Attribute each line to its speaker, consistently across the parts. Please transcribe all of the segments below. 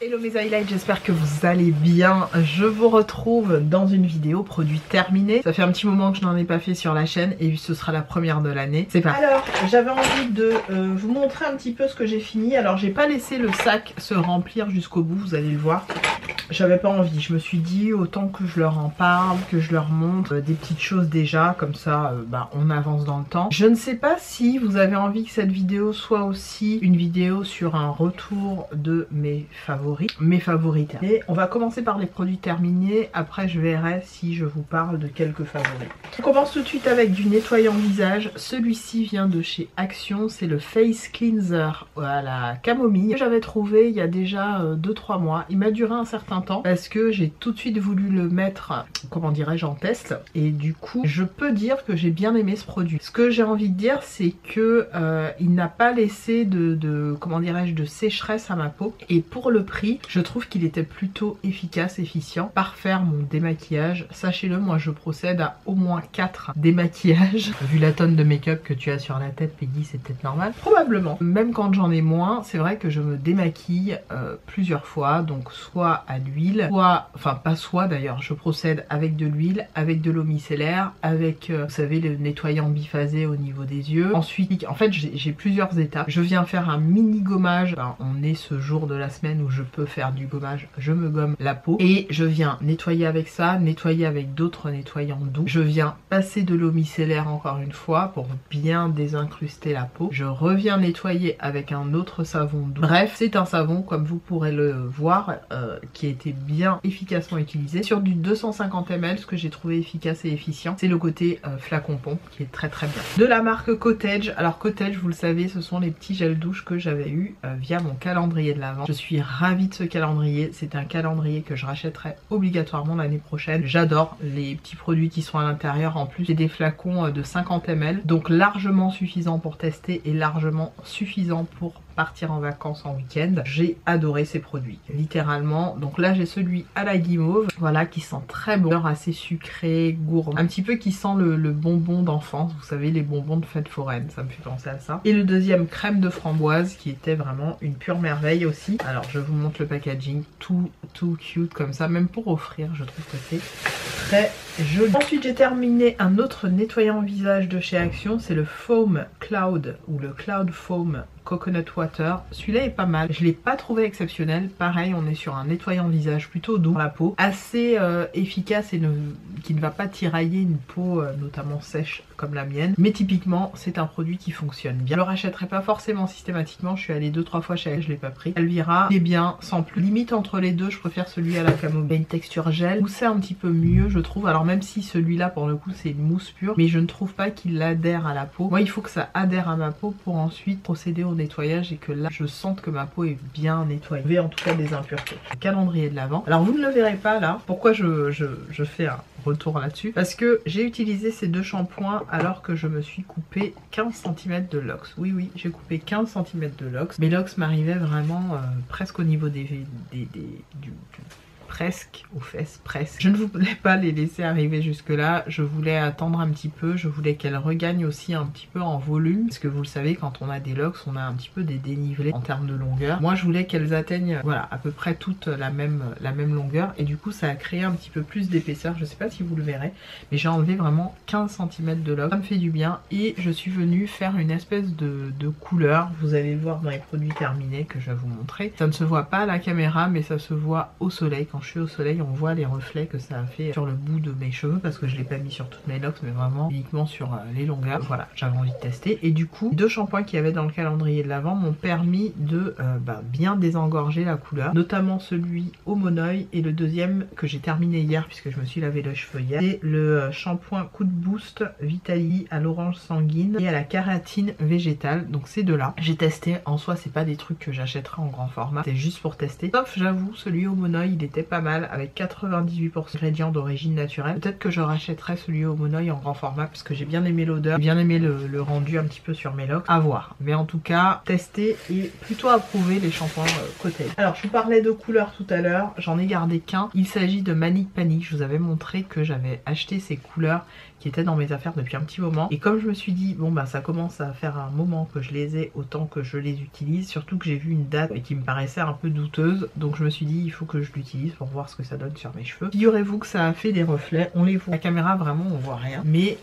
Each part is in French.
Speaker 1: Hello mes highlights, j'espère que vous allez bien. Je vous retrouve dans une vidéo produit terminé. Ça fait un petit moment que je n'en ai pas fait sur la chaîne et ce sera la première de l'année. C'est pas. Alors j'avais envie de vous montrer un petit peu ce que j'ai fini. Alors j'ai pas laissé le sac se remplir jusqu'au bout, vous allez le voir. J'avais pas envie, je me suis dit autant que je leur en parle, que je leur montre des petites choses déjà, comme ça on avance dans le temps. Je ne sais pas si vous avez envie que cette vidéo soit aussi une vidéo sur un retour de mes favoris terminés. On va commencer par les produits terminés, après je verrai si je vous parle de quelques favoris. On commence tout de suite avec du nettoyant visage. Celui-ci vient de chez Action, c'est le Face Cleanser à la camomille. J'avais trouvé il y a déjà 2-3 mois. Il m'a duré un certain temps parce que j'ai tout de suite voulu le mettre, comment dirais-je, en test, et du coup je peux dire que j'ai bien aimé ce produit. Ce que j'ai envie de dire, c'est que il n'a pas laissé comment dirais-je, de sécheresse à ma peau, et pour le prix je trouve qu'il était plutôt efficace, efficient. Par faire mon démaquillage, sachez-le, moi je procède à au moins 4 démaquillages. Vu la tonne de make-up que tu as sur la tête, Peggy, c'est peut-être normal. Probablement. Même quand j'en ai moins, c'est vrai que je me démaquille plusieurs fois, donc soit à l'huile, soit, enfin pas soit d'ailleurs, je procède avec de l'huile, avec de l'eau micellaire, avec, vous savez, le nettoyant biphasé au niveau des yeux. Ensuite, en fait, j'ai plusieurs étapes. Je viens faire un mini gommage. Enfin, on est ce jour de la semaine où je peux faire du gommage, je me gomme la peau. Et je viens nettoyer avec ça, nettoyer avec d'autres nettoyants doux. Je viens passer de l'eau micellaire encore une fois pour bien désincruster la peau. Je reviens nettoyer avec un autre savon doux. Bref, c'est un savon, comme vous pourrez le voir, qui a été bien efficacement utilisé. Sur du 250 ml, ce que j'ai trouvé efficace et efficient, c'est le côté flacon pompe qui est très très bien. De la marque Cottage. Alors Cottage, vous le savez, ce sont les petits gels douche que j'avais eu via mon calendrier de l'Avent. Je suis ravie de ce calendrier. C'est un calendrier que je rachèterai obligatoirement l'année prochaine. J'adore les petits produits qui sont à l'intérieur. En plus, j'ai des flacons de 50 ml, donc largement suffisant pour tester et largement suffisant pour partir en vacances en week-end. J'ai adoré ces produits, littéralement. Donc là j'ai celui à la guimauve, voilà, qui sent très bon, assez sucré, gourmand, un petit peu qui sent le bonbon d'enfance, vous savez, les bonbons de fête foraine, ça me fait penser à ça. Et le deuxième, crème de framboise, qui était vraiment une pure merveille aussi. Alors je vous montre le packaging, tout cute comme ça, même pour offrir, je trouve que c'est très joli. Ensuite j'ai terminé un autre nettoyant visage de chez Action, c'est le Foam Cloud, ou le Cloud Foam Coconut Water. Celui-là est pas mal, je l'ai pas trouvé exceptionnel. Pareil, on est sur un nettoyant visage plutôt doux pour la peau, assez efficace et qui ne va pas tirailler une peau notamment sèche comme la mienne, mais typiquement c'est un produit qui fonctionne bien. Je le rachèterai pas forcément systématiquement, je suis allée 2-3 fois chez elle, je l'ai pas pris. Elvira, il est bien, sans plus. Limite entre les deux, je préfère celui à la camomille. Il y a une texture gel, moussé un petit peu mieux je trouve, alors même si celui-là pour le coup c'est une mousse pure, mais je ne trouve pas qu'il adhère à la peau. Moi il faut que ça adhère à ma peau pour ensuite procéder au nettoyage et que là je sente que ma peau est bien nettoyée, en tout cas des impuretés. Le calendrier de l'Avent. Alors vous ne le verrez pas là, pourquoi je fais un retour là-dessus, parce que j'ai utilisé ces deux shampoings alors que je me suis coupé 15 cm de lox. Oui, j'ai coupé 15 cm de lox. Mes lox m'arrivaient vraiment presque au niveau du presque aux fesses, presque. Je ne voulais pas les laisser arriver jusque là, je voulais attendre un petit peu, je voulais qu'elles regagnent aussi un petit peu en volume, parce que vous le savez, quand on a des locks, on a un petit peu des dénivelés en termes de longueur. Moi je voulais qu'elles atteignent, voilà, à peu près toute la même longueur, et du coup ça a créé un petit peu plus d'épaisseur, je sais pas si vous le verrez, mais j'ai enlevé vraiment 15 cm de locks, ça me fait du bien, et je suis venue faire une espèce de couleur, vous allez le voir dans les produits terminés que je vais vous montrer. Ça ne se voit pas à la caméra, mais ça se voit au soleil. Quand je suis au soleil, on voit les reflets que ça a fait sur le bout de mes cheveux, parce que je l'ai pas mis sur toutes mes locks, mais vraiment uniquement sur les longueurs. Voilà, j'avais envie de tester, et du coup, les deux shampoings qu'il y avait dans le calendrier de l'Avent m'ont permis de bien désengorger la couleur, notamment celui au monoeil, et le deuxième que j'ai terminé hier puisque je me suis lavé les cheveux hier, c'est le shampoing Coup de Boost Vitali à l'orange sanguine et à la kératine végétale. Donc ces deux là j'ai testé, en soi c'est pas des trucs que j'achèterai en grand format, c'est juste pour tester, sauf j'avoue celui au monoeil il était pas mal, avec 98% d'ingrédients d'origine naturelle. Peut-être que je rachèterai celui au monoeil en grand format parce que j'ai bien aimé l'odeur, bien aimé le rendu un petit peu sur mes locks, à voir. Mais en tout cas, tester et plutôt approuver les shampoings Cottage. Alors je vous parlais de couleurs tout à l'heure, j'en ai gardé qu'un, il s'agit de Manic Panic. Je vous avais montré que j'avais acheté ces couleurs qui étaient dans mes affaires depuis un petit moment. Et comme je me suis dit, bon bah ça commence à faire un moment que je les ai, autant que je les utilise. Surtout que j'ai vu une date qui me paraissait un peu douteuse. Donc je me suis dit, il faut que je l'utilise pour voir ce que ça donne sur mes cheveux. Figurez-vous que ça a fait des reflets. On les voit. La caméra, vraiment, on voit rien. Mais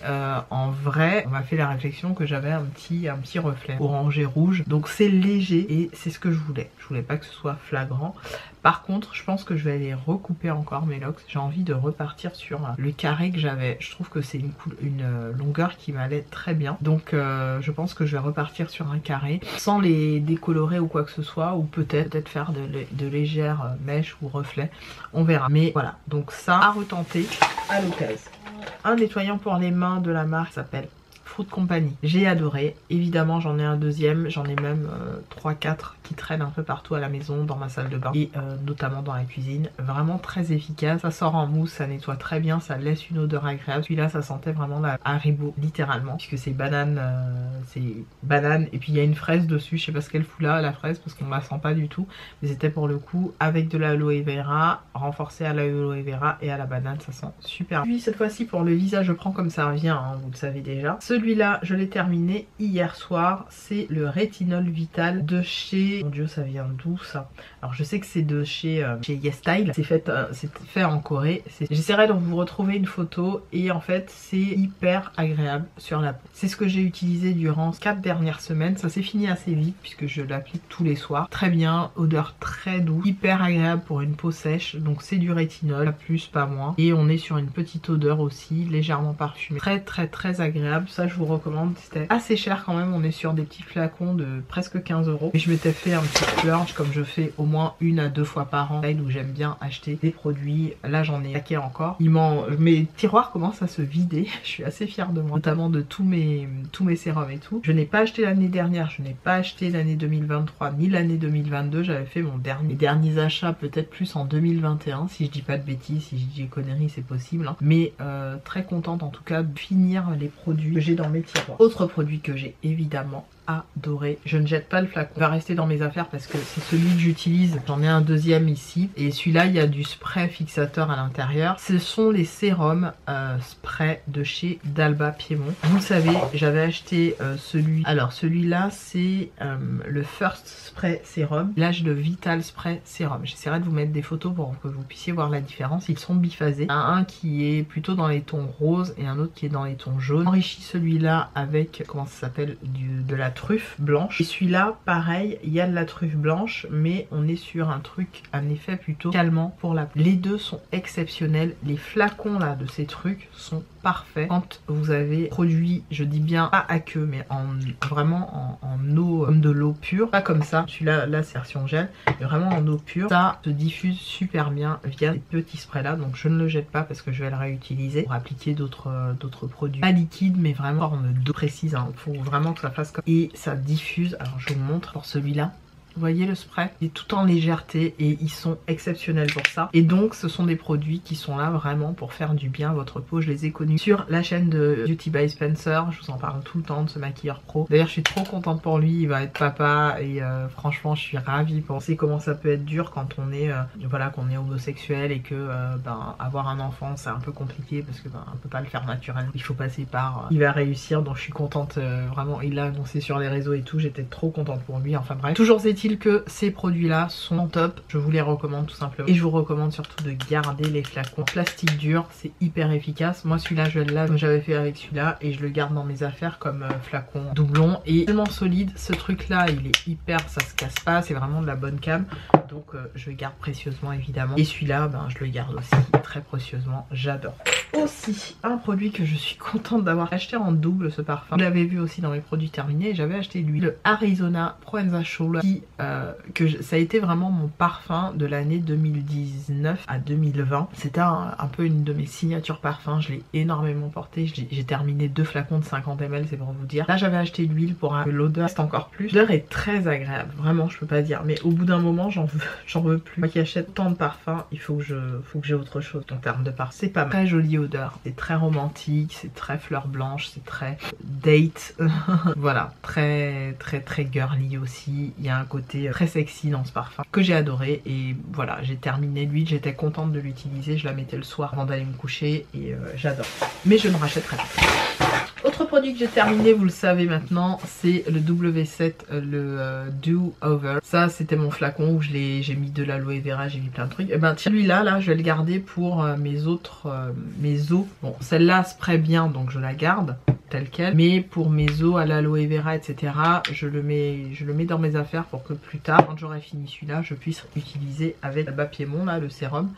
Speaker 1: en vrai, on m'a fait la réflexion que j'avais un petit reflet orangé rouge. Donc c'est léger et c'est ce que je voulais. Je voulais pas que ce soit flagrant. Par contre, je pense que je vais aller recouper encore mes locks. J'ai envie de repartir sur le carré que j'avais. Je trouve que c'est une longueur qui m'allait très bien. Donc je pense que je vais repartir sur un carré sans les décolorer ou quoi que ce soit. Ou peut-être faire de légères mèches ou reflets. On verra. Mais voilà, donc ça à retenter à l'occasion. Un nettoyant pour les mains de la marque s'appelle Fruit Company. J'ai adoré. Évidemment, j'en ai un deuxième. J'en ai même 3-4 qui traînent un peu partout à la maison, dans ma salle de bain et notamment dans la cuisine. Vraiment très efficace. Ça sort en mousse, ça nettoie très bien, ça laisse une odeur agréable. Celui-là, ça sentait vraiment la Haribo, littéralement, puisque c'est banane et puis il y a une fraise dessus. Je sais pas ce qu'elle fout là, la fraise, parce qu'on la sent pas du tout. Mais c'était pour le coup avec de l'aloe vera, renforcé à l'aloe vera et à la banane. Ça sent super. Puis cette fois-ci, pour le visage, je prends comme ça vient, hein, vous le savez déjà. Celui-là, je l'ai terminé hier soir. C'est le Rétinol Vital de chez... Mon dieu, ça vient d'où ça? Alors je sais que c'est de chez YesStyle. C'est fait en Corée. J'essaierai de vous retrouver une photo et en fait c'est hyper agréable sur la peau. C'est ce que j'ai utilisé durant 4 dernières semaines. Ça s'est fini assez vite puisque je l'applique tous les soirs. Très bien, odeur très douce, hyper agréable pour une peau sèche. Donc c'est du rétinol, pas plus, pas moins. Et on est sur une petite odeur aussi, légèrement parfumée. Très agréable. Ça je vous recommande. C'était assez cher quand même. On est sur des petits flacons de presque 15 €. Et je m'étais fait un petit splurge comme je fais au moins 1 à 2 fois par an, où j'aime bien acheter des produits. Là j'en ai paquet encore. Mes tiroirs commencent à se vider. Je suis assez fière de moi, notamment de tous mes sérums et tout. Je n'ai pas acheté l'année dernière, je n'ai pas acheté l'année 2023 ni l'année 2022. J'avais fait mes derniers achats peut-être plus en 2021 si je dis pas de bêtises, si je dis des conneries c'est possible, hein. Mais très contente en tout cas de finir les produits que j'ai dans mes tiroirs. Autre produit que j'ai évidemment adoré. Je ne jette pas le flacon. Il va rester dans mes affaires parce que c'est celui que j'utilise. J'en ai un deuxième ici. Et celui-là, il y a du spray fixateur à l'intérieur. Ce sont les sérums spray de chez d'Alba Piedmont. Vous le savez, j'avais acheté celui... Alors, celui-là, c'est le First Spray Sérum. Là, j'ai le Vital Spray Sérum. J'essaierai de vous mettre des photos pour que vous puissiez voir la différence. Ils sont biphasés. Un qui est plutôt dans les tons roses et un autre qui est dans les tons jaunes. Enrichi celui-là avec, comment ça s'appelle, de la truffe blanche. Et celui-là, pareil, il y a de la truffe blanche, mais on est sur un truc, un effet plutôt calmant pour la peau. Les deux sont exceptionnels. Les flacons là de ces trucs sont parfaits. Quand vous avez produit, je dis bien pas à queue, mais vraiment en eau, comme de l'eau pure, pas comme ça. Celui-là, là c'est version gel, mais vraiment en eau pure. Ça se diffuse super bien via ces petits sprays là, donc je ne le jette pas parce que je vais le réutiliser pour appliquer d'autres produits. Pas liquide, mais vraiment en forme d'eau précise. Il faut vraiment que ça fasse comme... Et ça diffuse. Alors je vous montre pour celui-là. Vous voyez le spray? Il est tout en légèreté et ils sont exceptionnels pour ça. Et donc ce sont des produits qui sont là vraiment pour faire du bien à votre peau. Je les ai connus sur la chaîne de Beauty by Spencer. Je vous en parle tout le temps de ce maquilleur pro. D'ailleurs je suis trop contente pour lui. Il va être papa et franchement je suis ravie. Pensez comment ça peut être dur quand on est voilà, qu'on est homosexuel et que avoir un enfant c'est un peu compliqué parce que on peut pas le faire naturellement. Il faut passer par... il va réussir, donc je suis contente vraiment. Il l'a annoncé sur les réseaux et tout. J'étais trop contente pour lui. Enfin bref. Toujours est-il que ces produits là sont en top, je vous les recommande tout simplement et je vous recommande surtout de garder les flacons plastique dur, c'est hyper efficace. Moi celui-là je le lave comme j'avais fait avec celui-là et je le garde dans mes affaires comme flacon doublon et tellement solide. Ce truc là il est hyper, ça se casse pas, c'est vraiment de la bonne cam, donc je le garde précieusement évidemment. Et celui-là je le garde aussi très précieusement, j'adore. Aussi un produit que je suis contente d'avoir acheté en double, ce parfum, vous l'avez vu aussi dans mes produits terminés. J'avais acheté lui le Arizona Provenza Soul qui ça a été vraiment mon parfum de l'année 2019 à 2020. C'était un peu une de mes signatures parfums. Je l'ai énormément porté. J'ai terminé 2 flacons de 50 ml, c'est pour vous dire. Là j'avais acheté l'huile pour que l'odeur reste encore plus. L'odeur est très agréable, vraiment je peux pas dire. Mais au bout d'un moment j'en veux j'en veux plus. Moi qui achète tant de parfums, il faut que j'ai autre chose en termes de parfum. C'est pas mal. Très jolie odeur, c'est très romantique, c'est très fleur blanche, c'est très date. Voilà, très girly aussi. Il y a un côté très sexy dans ce parfum que j'ai adoré. Et voilà, j'ai terminé l'huile, j'étais contente de l'utiliser. Je la mettais le soir avant d'aller me coucher et j'adore. Mais je ne rachèterai pas. Autre produit que j'ai terminé, vous le savez maintenant, c'est le W7, le Do Over. Ça, c'était mon flacon où j'ai mis de l'aloe vera, j'ai mis plein de trucs. Et ben celui-là, là, je vais le garder pour mes os. Bon, celle-là spray bien, donc je la garde telle quelle. Mais pour mes os à l'aloe vera, etc., je le mets dans mes affaires pour que plus tard, quand j'aurai fini celui-là, je puisse utiliser avec le Bapiémon, là, le sérum.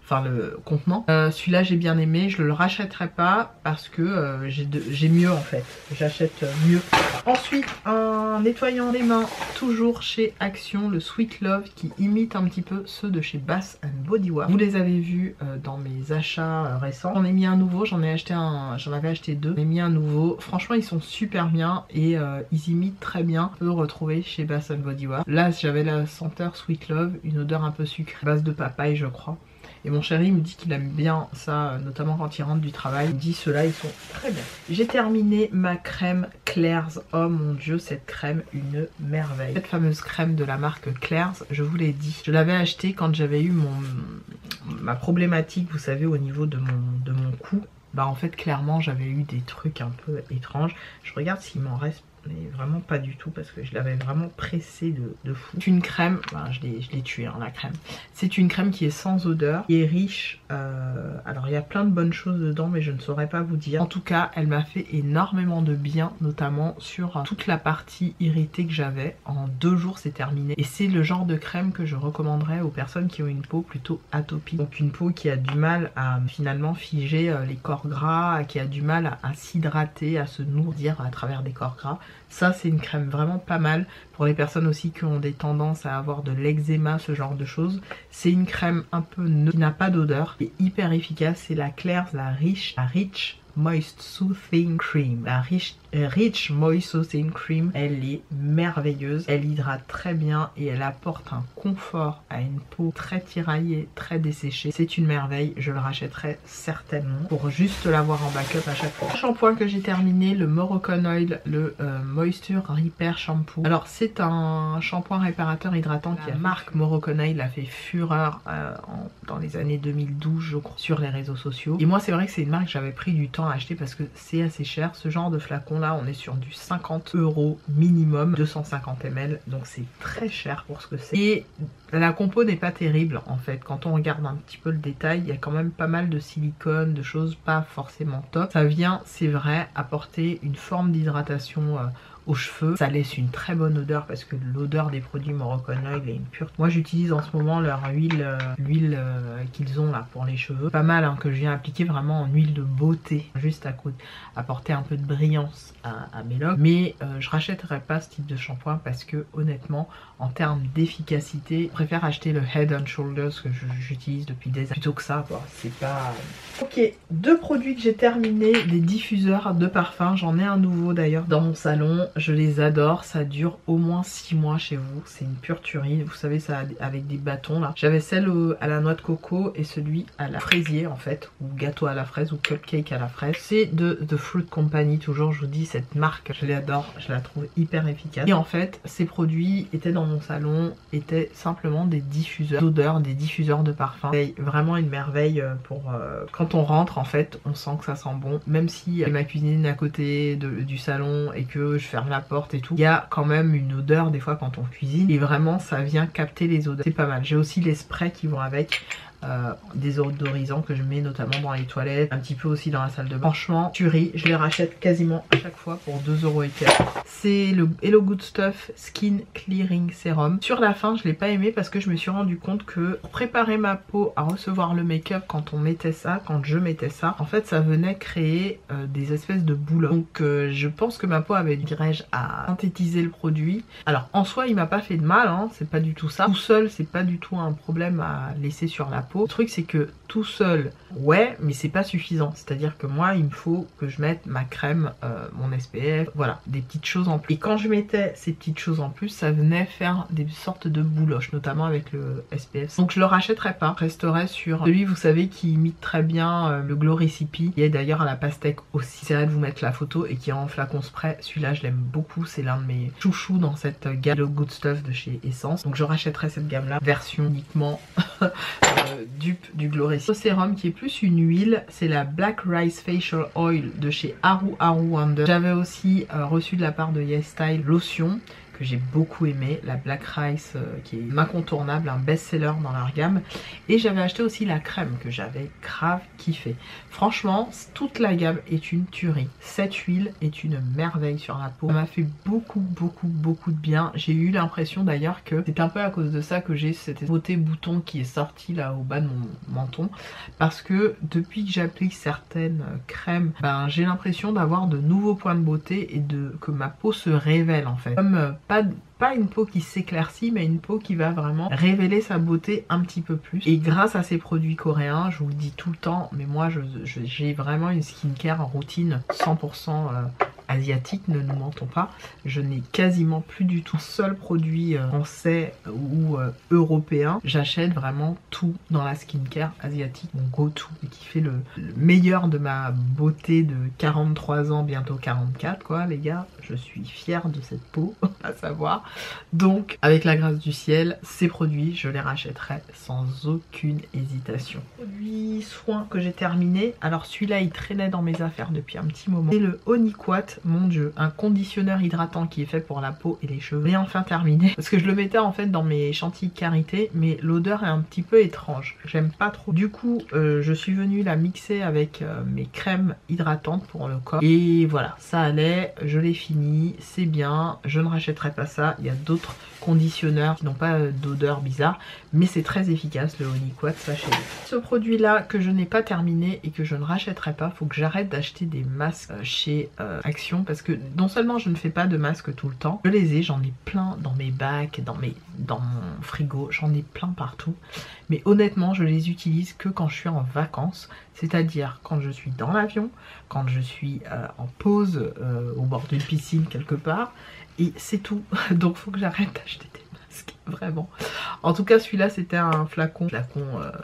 Speaker 1: Enfin le contenant. Celui-là j'ai bien aimé, je le rachèterai pas parce que j'ai mieux en fait. J'achète mieux. Ensuite un nettoyant des mains, toujours chez Action, le Sweet Love, qui imite un petit peu ceux de chez Bath & Body Works. Vous les avez vus dans mes achats récents. J'en ai mis un nouveau, j'en avais acheté deux. J'en ai mis un nouveau. Franchement ils sont super bien et ils imitent très bien. On peut retrouver chez Bath & Body Works. Là j'avais la senteur Sweet Love, une odeur un peu sucrée, base de papaye je crois. Et mon chéri me dit qu'il aime bien ça, notamment quand il rentre du travail. Il me dit ceux-là, ils sont très bien. J'ai terminé ma crème Claire's. Oh mon dieu, cette crème, une merveille. Cette fameuse crème de la marque Claire's, je vous l'ai dit. Je l'avais achetée quand j'avais eu ma problématique, vous savez, au niveau de mon cou. Bah en fait, clairement, j'avais eu des trucs un peu étranges. Je regarde s'il m'en reste. Mais vraiment pas du tout parce que je l'avais vraiment pressée de fou. C'est une crème, ben, je l'ai tuée hein, la crème. C'est une crème qui est sans odeur, qui est riche. Alors il y a plein de bonnes choses dedans mais je ne saurais pas vous dire. En tout cas elle m'a fait énormément de bien, notamment sur toute la partie irritée que j'avais. En 2 jours c'est terminé. Et c'est le genre de crème que je recommanderais aux personnes qui ont une peau plutôt atopique. Donc une peau qui a du mal à finalement figer les corps gras, qui a du mal à s'hydrater, à se nourrir à travers des corps gras. Ça c'est une crème vraiment pas mal pour les personnes aussi qui ont des tendances à avoir de l'eczéma, ce genre de choses. C'est une crème un peu neutre, qui n'a pas d'odeur, et hyper efficace. C'est la Claire's, la Rich Moist Soothing Cream. La Rich Moist Soothing Cream, elle est merveilleuse, elle hydrate très bien et elle apporte un confort à une peau très tiraillée, très desséchée. C'est une merveille, je le rachèterai certainement pour juste l'avoir en backup à chaque fois. Le shampoing que j'ai terminé, le Moroccan Oil, le Moisture Repair Shampoo. Alors c'est un shampoing réparateur hydratant qui a marque Moroccan Oil a fait fureur dans les années 2012 je crois sur les réseaux sociaux. Et moi c'est vrai que c'est une marque que j'avais pris du temps à acheter parce que c'est assez cher. Ce genre de flacon là on est sur du 50 € minimum, 250 ml, donc c'est très cher pour ce que c'est. Et la compo n'est pas terrible en fait. Quand on regarde un petit peu le détail, il y a quand même pas mal de silicone, de choses pas forcément top. Ça vient, c'est vrai, apporter une forme d'hydratation aux cheveux. Ça laisse une très bonne odeur parce que l'odeur des produits Moroccan Oil est une pure. Moi j'utilise en ce moment leur huile, l'huile qu'ils ont là pour les cheveux. Pas mal hein, que je viens appliquer vraiment en huile de beauté, juste à côté, apporter un peu de brillance à mes locks. Mais je rachèterai pas ce type de shampoing parce que honnêtement en termes d'efficacité, je préfère acheter le Head and Shoulders que j'utilise depuis des années plutôt que ça quoi. C'est pas... Ok, 2 produits que j'ai terminés, des diffuseurs de parfum. J'en ai un nouveau d'ailleurs dans mon salon. Je les adore, ça dure au moins 6 mois chez vous, c'est une pure tuerie, vous savez ça avec des bâtons là. J'avais celle à la noix de coco et celui à la fraisier en fait, ou gâteau à la fraise ou cupcake à la fraise. C'est de The Fruit Company, toujours je vous dis cette marque, je l'adore, je la trouve hyper efficace. Et en fait ces produits étaient dans mon salon, étaient simplement des diffuseurs d'odeur, des diffuseurs de parfum. C'est vraiment une merveille pour quand on rentre en fait, on sent que ça sent bon, même si ma cuisine est à côté du salon et que je ferme la porte et tout, il y a quand même une odeur des fois quand on cuisine et vraiment ça vient capter les odeurs, c'est pas mal. J'ai aussi les sprays qui vont avec, des odorisants que je mets notamment dans les toilettes, un petit peu aussi dans la salle de bain. Franchement, tuerie, je les rachète quasiment à chaque fois pour 2 € et quelques. C'est le Hello Good Stuff Skin Clearing Serum. Sur la fin, je l'ai pas aimé parce que je me suis rendu compte que pour préparer ma peau à recevoir le make-up, quand on mettait ça, quand je mettais ça, en fait ça venait créer des espèces de boules. Donc je pense que ma peau avait, dirais-je, à synthétiser le produit. Alors en soi, il m'a pas fait de mal, hein, c'est pas du tout ça. Tout seul, c'est pas du tout un problème à laisser sur la peau. peau. Le truc c'est que tout seul, ouais, mais c'est pas suffisant. C'est-à-dire que moi, il me faut que je mette ma crème, mon SPF, voilà, des petites choses en plus. Et quand je mettais ces petites choses en plus, ça venait faire des sortes de bouloches, notamment avec le SPF. Donc je le rachèterai pas, je resterai sur celui, vous savez, qui imite très bien le Glow Recipe, qui est d'ailleurs à la pastèque aussi. J'essaierai de vous mettre la photo et qui est en flacon spray. Celui-là, je l'aime beaucoup, c'est l'un de mes chouchous dans cette gamme de Good Stuff de chez Essence. Donc je rachèterai cette gamme-là, version uniquement dupe du Glow Recipe. Le sérum qui est plus une huile, c'est la Black Rice Facial Oil de chez Haru Wonder. J'avais aussi reçu de la part de YesStyle lotion que j'ai beaucoup aimé, la Black Rice qui est incontournable, un best-seller dans leur gamme. Et j'avais acheté aussi la crème que j'avais grave kiffé. Franchement, toute la gamme est une tuerie. Cette huile est une merveille sur la peau. Ça m'a fait beaucoup de bien. J'ai eu l'impression d'ailleurs que c'est un peu à cause de ça que j'ai cette beauté bouton qui est sortie là au bas de mon menton. Parce que depuis que j'applique certaines crèmes, ben, j'ai l'impression d'avoir de nouveaux points de beauté et que ma peau se révèle en fait. Comme pas une peau qui s'éclaircit, mais une peau qui va vraiment révéler sa beauté un petit peu plus. Et grâce à ces produits coréens, je vous le dis tout le temps, mais moi j'ai vraiment une skincare en routine 100% asiatique, ne nous mentons pas. Je n'ai quasiment plus du tout un seul produit français ou européen. J'achète vraiment tout dans la skincare asiatique, mon go-to, qui fait le meilleur de ma beauté de 43 ans, bientôt 44 quoi les gars. Je suis fière de cette peau, à savoir. Donc avec la grâce du ciel, ces produits je les rachèterai sans aucune hésitation. Produit soin que j'ai terminé, alors celui-là il traînait dans mes affaires depuis un petit moment. C'est le Oniquat, mon dieu, un conditionneur hydratant qui est fait pour la peau et les cheveux. Et enfin terminé, parce que je le mettais en fait dans mes chantilly karité, mais l'odeur est un petit peu étrange, j'aime pas trop. Du coup je suis venue la mixer avec mes crèmes hydratantes pour le corps. Et voilà, ça allait, je l'ai fini, c'est bien, je ne rachèterai pas ça. Il y a d'autres conditionneurs qui n'ont pas d'odeur bizarre, mais c'est très efficace le Oniquat, sachez-le. Ce produit là que je n'ai pas terminé et que je ne rachèterai pas, faut que j'arrête d'acheter des masques chez Action, parce que non seulement je ne fais pas de masques tout le temps, je les ai, j'en ai plein dans mes bacs, dans mon frigo, j'en ai plein partout, mais honnêtement je les utilise que quand je suis en vacances, c'est-à-dire quand je suis dans l'avion, quand je suis en pause au bord d'une piscine quelque part, et c'est tout. Donc faut que j'arrête d'acheter des masques, vraiment. En tout cas celui-là c'était un flacon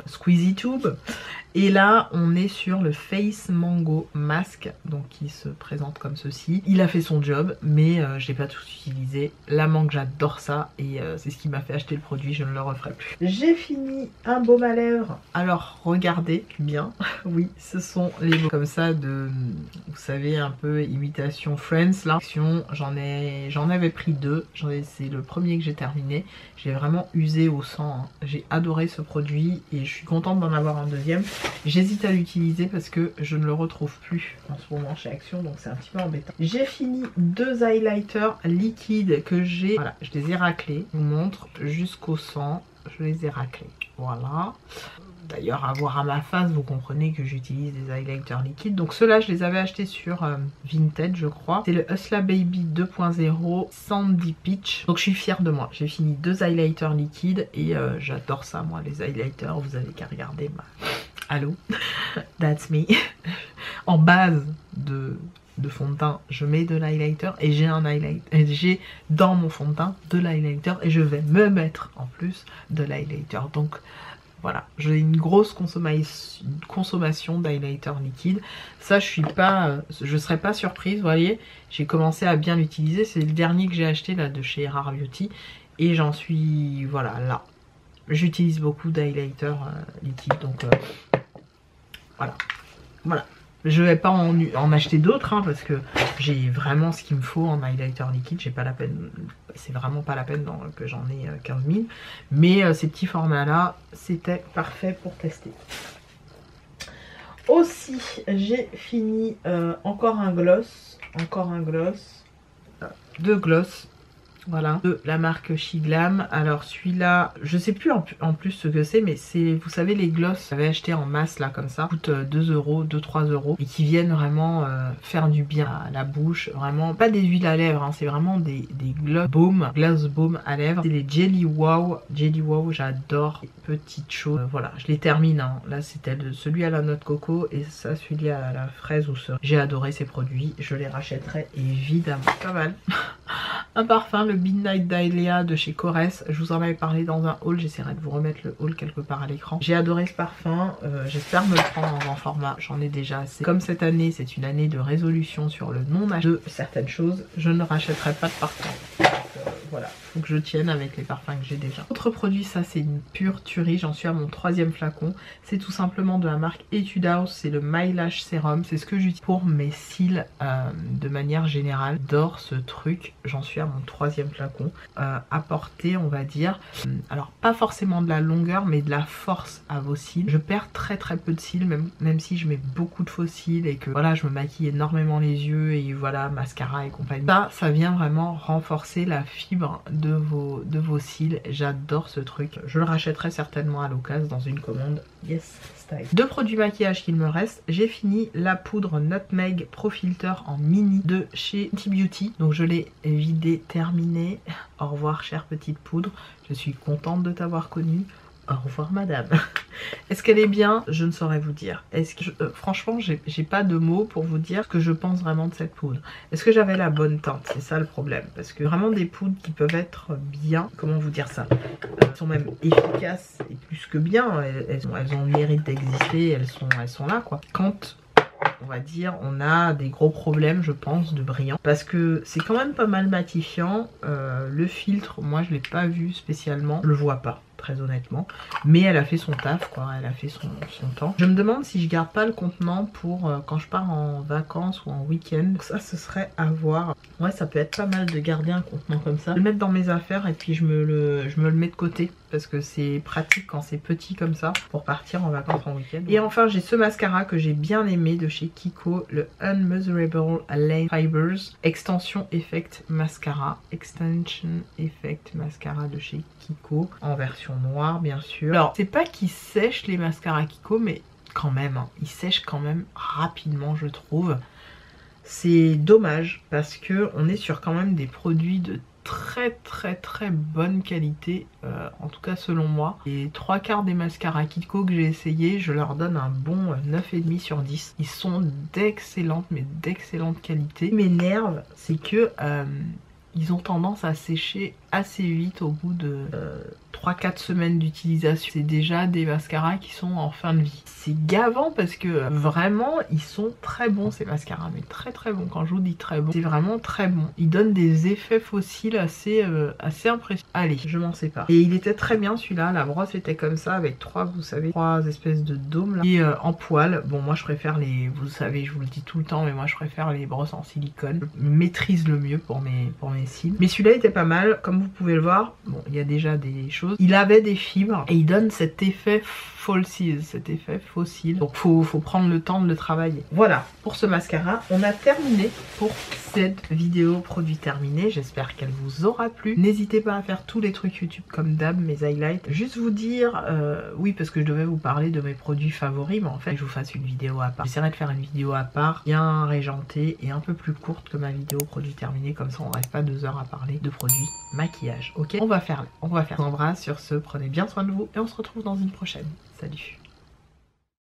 Speaker 1: Squeezy Tube. Et là on est sur le Face Mango Mask, donc qui se présente comme ceci. Il a fait son job, mais je l'ai pas tout utilisé. La mangue, j'adore ça et c'est ce qui m'a fait acheter le produit, je ne le referai plus. J'ai fini un baume à lèvres. Alors regardez bien, oui ce sont les baumes comme ça de, vous savez, un peu imitation Friends là. J'en avais pris deux, c'est le premier que j'ai terminé. J'ai vraiment usé au sang, hein. J'ai adoré ce produit et je suis contente d'en avoir un deuxième. J'hésite à l'utiliser parce que je ne le retrouve plus en ce moment chez Action, donc c'est un petit peu embêtant. J'ai fini deux highlighters liquides que j'ai, voilà, je les ai raclés, je vous montre jusqu'au sang, je les ai raclés, voilà. D'ailleurs, à voir à ma face, vous comprenez que j'utilise des highlighters liquides. Donc ceux-là, je les avais achetés sur Vinted, je crois. C'est le Hustla Baby 2.0 Sandy Peach. Donc je suis fière de moi. J'ai fini deux highlighters liquides et j'adore ça, moi, les highlighters. Vous avez qu'à regarder ma... Allô, that's me. En base de fond de teint, je mets de l'highlighter et j'ai un highlighter. J'ai dans mon fond de teint de l'highlighter et je vais me mettre en plus de l'highlighter. Donc voilà, j'ai une grosse consommation d'highlighter liquide. Ça, je serais pas surprise, vous voyez. J'ai commencé à bien l'utiliser. C'est le dernier que j'ai acheté là de chez Rare Beauty. Et j'en suis, voilà, là. J'utilise beaucoup d'highlighter liquide, donc voilà. Je vais pas en acheter d'autres, hein, parce que j'ai vraiment ce qu'il me faut en highlighter liquide. J'ai pas la peine, c'est vraiment pas la peine que j'en ai 15 000. Mais ces petits formats là, c'était parfait pour tester. Aussi, j'ai fini encore un gloss, deux gloss. voilà, de la marque She Glam. Alors celui-là, je sais plus en plus ce que c'est, mais c'est, vous savez, les gloss, j'avais acheté en masse là comme ça, coûte 2 euros, 2-3 euros, et qui viennent vraiment faire du bien à la bouche. Vraiment, pas des huiles à lèvres, hein, c'est vraiment des gloss baume à lèvres. C'est les Jelly Wow. Jelly Wow, j'adore les petites choses. Voilà, je les termine, hein. Là c'était celui à la noix de coco et ça celui à la fraise ou cerise. J'ai adoré ces produits, je les rachèterai évidemment. Pas mal. Un parfum, le Midnight Dahlia de chez Korres. Je vous en avais parlé dans un haul, j'essaierai de vous remettre le haul quelque part à l'écran. J'ai adoré ce parfum, j'espère me le prendre en grand format, j'en ai déjà assez. Comme cette année, c'est une année de résolution sur le non-achat de certaines choses, je ne rachèterai pas de parfum. Voilà, faut que je tienne avec les parfums que j'ai déjà. Autre produit, ça c'est une pure tuerie, j'en suis à mon 3e flacon. C'est tout simplement de la marque Etude House, c'est le My Lash Serum. C'est ce que j'utilise pour mes cils de manière générale. J'adore ce truc, j'en suis à mon 3e flacon. Apporter, on va dire, alors pas forcément de la longueur, mais de la force à vos cils. Je perds très peu de cils, même si je mets beaucoup de faux cils et que voilà, je me maquille énormément les yeux et voilà, mascara et compagnie. Ça vient vraiment renforcer la fibre de vos cils. J'adore ce truc, je le rachèterai certainement à l'occasion dans une commande. Yes style. 2 produits maquillage qu'il me reste. J'ai fini la poudre Nutmeg Pro Filter en mini de chez Fenty Beauty, donc je l'ai vidée, terminée. Au revoir chère petite poudre, je suis contente de t'avoir connue. Au revoir madame. Est-ce qu'elle est bien? Je ne saurais vous dire. Est-ce que franchement, j'ai pas de mots pour vous dire ce que je pense vraiment de cette poudre. Est-ce que j'avais la bonne teinte? C'est ça le problème. Parce que vraiment des poudres qui peuvent être bien, comment vous dire ça, elles sont même efficaces et plus que bien. Elles ont le mérite d'exister, elles sont là quoi. Quand on va dire on a des gros problèmes, je pense, de brillant, parce que c'est quand même pas mal matifiant. Le filtre, moi je l'ai pas vu spécialement, je le vois pas très honnêtement, mais elle a fait son taf quoi, elle a fait son temps. Je me demande si je garde pas le contenant pour quand je pars en vacances ou en week-end. Ça ce serait à voir. Ouais, ça peut être pas mal de garder un contenant comme ça, le mettre dans mes affaires et puis je me le mets de côté parce que c'est pratique quand c'est petit comme ça pour partir en vacances en week-end. Et enfin j'ai ce mascara que j'ai bien aimé de chez Kiko, le Unmeasurable Lane Fibers Extension Effect Mascara. Extension Effect Mascara de chez Kiko en version noire bien sûr. Alors c'est pas qu'ils sèchent les mascaras Kiko, mais quand même hein, ils sèchent quand même rapidement je trouve. C'est dommage parce que on est sur quand même des produits de très bonne qualité, en tout cas selon moi. Et 3/4 des mascaras Kiko que j'ai essayé, je leur donne un bon 9,5 sur 10. Ils sont d'excellente, mais d'excellente qualité. Ce qui m'énerve, c'est que ils ont tendance à sécher assez vite au bout de 3-4 semaines d'utilisation. C'est déjà des mascaras qui sont en fin de vie. C'est gavant parce que vraiment ils sont très bons ces mascaras, mais très bons. Quand je vous dis très bon, c'est vraiment très bon. Ils donnent des effets fossiles assez impressionnants. Allez, je m'en sépare. Et il était très bien celui-là, la brosse était comme ça avec vous savez, 3 espèces de dômes là. Et en poil, bon moi je préfère les, vous savez je vous le dis tout le temps, mais moi je préfère les brosses en silicone. Je maîtrise le mieux pour mes cils. Mais celui-là était pas mal, comme vous pouvez le voir. Bon, il y a déjà des choses. Il avait des fibres et il donne cet effet falsies, cet effet fossile. Donc faut prendre le temps de le travailler. Voilà pour ce mascara. On a terminé pour cette vidéo produit terminé. J'espère qu'elle vous aura plu. N'hésitez pas à faire tous les trucs YouTube comme d'hab, mes highlights. Juste vous dire, oui parce que je devais vous parler de mes produits favoris, mais en fait je vous fasse une vidéo à part. J'essaierai de faire une vidéo à part, bien régentée et un peu plus courte que ma vidéo produit terminé. Comme ça on reste pas 2 heures à parler de produits maquillage. Ok, on va faire. On embrasse sur ce. Prenez bien soin de vous et on se retrouve dans une prochaine. Salut.